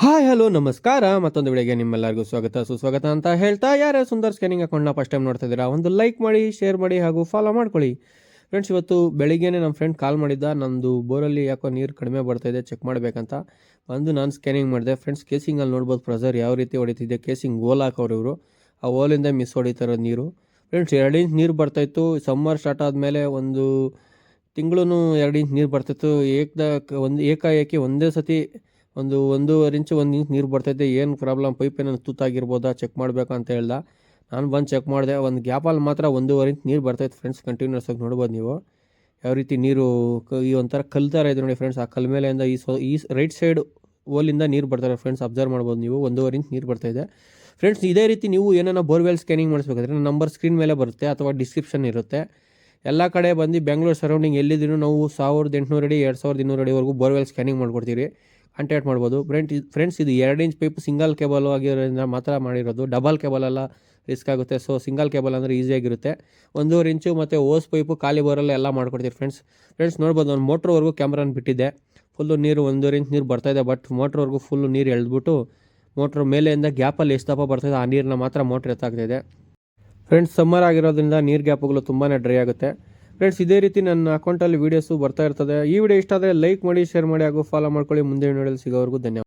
Hi hello ನಮಸ್ಕಾರ. ಮತ್ತೊಂದು ವಿಡಿಯೋಗೆ ನಿಮ್ಮೆಲ್ಲರಿಗೂ ಸ್ವಾಗತ ಸುಸ್ವಾಗತ ಅಂತ ಹೇಳ್ತಾ, ಯಾರೇ ಸುಂದರ್ ಸ್ಕ್ಯಾನಿಂಗ್ ಅಕೌಂಟ್ನ ಫಸ್ಟ್ ಟೈಮ್ ನೋಡ್ತಾ ಇದ್ದೀರಾ ಒಂದು ಲೈಕ್ ಮಾಡಿ, ಶೇರ್ ಮಾಡಿ ಹಾಗೂ ಫಾಲೋ ಮಾಡ್ಕೊಳ್ಳಿ. ಫ್ರೆಂಡ್ಸ್, ಇವತ್ತು ಬೆಳಿಗ್ಗೆನೇ ನಮ್ಮ ಫ್ರೆಂಡ್ ಕಾಲ್ ಮಾಡಿದ್ದ. ನಂದು ಬೋರಲ್ಲಿ ಯಾಕೋ ನೀರು ಕಡಿಮೆ ಬರ್ತಾಯಿದೆ, ಚೆಕ್ ಮಾಡಬೇಕಂತ ನಾನು ಸ್ಕ್ಯಾನಿಂಗ್ ಮಾಡಿದೆ. ಫ್ರೆಂಡ್ಸ್, ಕೇಸಿಂಗಲ್ಲಿ ನೋಡ್ಬೋದು ಪ್ರೆಷರ್ ಯಾವ ರೀತಿ ಹೊಡಿತಿದೆ. ಕೇಸಿಂಗ್ ಓಲ್ ಹಾಕೋರು ಇವರು, ಆ ಓಲಿಂದ ಮಿಸ್ ಹೊಡಿತಾರೋ ನೀರು. ಫ್ರೆಂಡ್ಸ್, 2 ಇಂಚ್ ನೀರು ಬರ್ತಾಯಿತ್ತು. ಸಮ್ಮರ್ ಸ್ಟಾರ್ಟ್ ಆದಮೇಲೆ ಒಂದು ತಿಂಗಳು 2 ಇಂಚ್ ನೀರು ಬರ್ತಾಯಿತ್ತು. ಏಕಾಏಕಿ ಒಂದೇ ಸತಿ ಒಂದೂವರೆ ಇಂಚು 1 ಇಂಚ್ ನೀರು ಬರ್ತೈತೆ. ಏನು ಪ್ರಾಬ್ಲಮ್, ಪೈಪ್ ಏನಾದ್ರು ತೂತಾಗಿರ್ಬೋದಾ, ಚೆಕ್ ಮಾಡಬೇಕು ಅಂತ ಹೇಳ್ದ. ನಾನು ಬಂದು ಚೆಕ್ ಮಾಡಿದೆ. ಒಂದು ಗ್ಯಾಪಲ್ಲಿ ಮಾತ್ರ 1.5 ಇಂಚ್ ನೀರು ಬರ್ತೈತೆ. ಫ್ರೆಂಡ್ಸ್, ಕಂಟಿನ್ಯೂಸ್ ಆಗಿ ನೋಡ್ಬೋದು ನೀವು ಯಾವ ರೀತಿ ನೀರು ಈ ಒಂಥರ ಕಲ್ಲು ಥರ ಇದೆ ನೋಡಿ ಫ್ರೆಂಡ್ಸ್. ಆ ಕಲ್ ಮೇಲೆಯಿಂದ ಈ ರೈಟ್ ಸೈಡ್ ಓಲಿಂದ ನೀರು ಬರ್ತಾರೆ ಫ್ರೆಂಡ್ಸ್. ಅಬ್ಸರ್ವ್ ಮಾಡ್ಬೋದು ನೀವು, 1.5 ಇಂಚ್ ನೀರು ಬರ್ತಾಯಿದೆ. ಫ್ರೆಂಡ್ಸ್, ಇದೇ ರೀತಿ ನೀವು ಏನಾರ ಬೋರ್ವೆಲ್ ಸ್ಕ್ಯಾನಿಂಗ್ ಮಾಡಿಸ್ಬೇಕಾದ್ರೆ ನಂಬರ್ ಸ್ಕ್ರೀನ್ ಮೇಲೆ ಬರುತ್ತೆ ಅಥವಾ ಡಿಸ್ಕ್ರಿಪ್ಷನ್ ಇರುತ್ತೆ. ಎಲ್ಲ ಕಡೆ ಬಂದು ಬೆಂಗಳೂರು ಸರೌಂಡಿಂಗ್ ಎಲ್ಲಿದ್ದೀನೋ ನಾವು 1800 ಅಡಿ 2200 ಅಡಿವರೆಗೂ ಬೋರ್ವೆಲ್ ಸ್ಕ್ಯಾನಿಂಗ್ ಮಾಡ್ಕೊಡ್ತೀವಿ. ಕಾಂಟ್ಯಾಕ್ಟ್ ಮಾಡ್ಬೋದು. ಫ್ರೆಂಡ್ಸ್, ಇದು 2 ಇಂಚ್ ಪೈಪ್ ಸಿಂಗಲ್ ಕೇಬಲ್ ಆಗಿರೋದ್ರಿಂದ ಮಾತ್ರ ಮಾಡಿರೋದು. ಡಬಲ್ ಕೇಬಲ್ ಎಲ್ಲ ರಿಸ್ಕ್ ಆಗುತ್ತೆ. ಸೊ ಸಿಂಗಲ್ ಕೇಬಲ್ ಅಂದರೆ ಈಸಿಯಾಗಿರುತ್ತೆ. 1.5 ಇಂಚು ಮತ್ತು ಓಸ್ ಪೈಪು ಖಾಲಿ ಬೋರಲ್ಲಿ ಎಲ್ಲ ಮಾಡ್ಕೊಡ್ತೀವಿ ಫ್ರೆಂಡ್ಸ್ ನೋಡ್ಬೋದು. ನಾನು ಮೋಟ್ರ್ವರೆಗೂ ಕ್ಯಾಮ್ರಾನ ಬಿಟ್ಟಿದ್ದೆ. ಫುಲ್ಲು ನೀರು 1.5 ಇಂಚ್ ನೀರು ಬರ್ತಾಯಿದೆ. ಬಟ್ ಮೋಟ್ರ್ವರೆಗೂ ಫುಲ್ಲು ನೀರು ಎಳೆದ್ಬಿಟ್ಟು ಮೋಟ್ರ್ ಮೇಲೆಯಿಂದ ಗ್ಯಾಪಲ್ಲಿ ಎಷ್ಟು ದಪ್ಪ ಬರ್ತಾಯಿದೆ ಆ ನೀರನ್ನ ಮಾತ್ರ ಮೋಟ್ರ್ ಎತ್ತಾಗ್ತಾಯಿದೆ. ಫ್ರೆಂಡ್ಸ್, ಸಮ್ಮರ್ ಆಗಿರೋದ್ರಿಂದ ನೀರು ಗ್ಯಾಪ್ಗಳು ತುಂಬಾ ಡ್ರೈ ಆಗುತ್ತೆ. ಫ್ರೆಂಡ್ಸ್, ಇದೇ ರೀತಿ ನನ್ನ ಅಕೌಂಟಲ್ಲಿ ವೀಡಿಯೋಸು ಬರ್ತಾ ಇರ್ತದೆ. ಈ ವಿಡಿಯೋ ಇಷ್ಟ ಆದರೆ ಲೈಕ್ ಮಾಡಿ, ಶೇರ್ ಮಾಡಿ ಹಾಗೂ ಫಾಲೋ ಮಾಡ್ಕೊಳ್ಳಿ. ಮುಂದೆ ವಿಡಿಯೋದಲ್ಲಿ ಸಿಗೋವರೆಗೂ ಧನ್ಯವಾದ.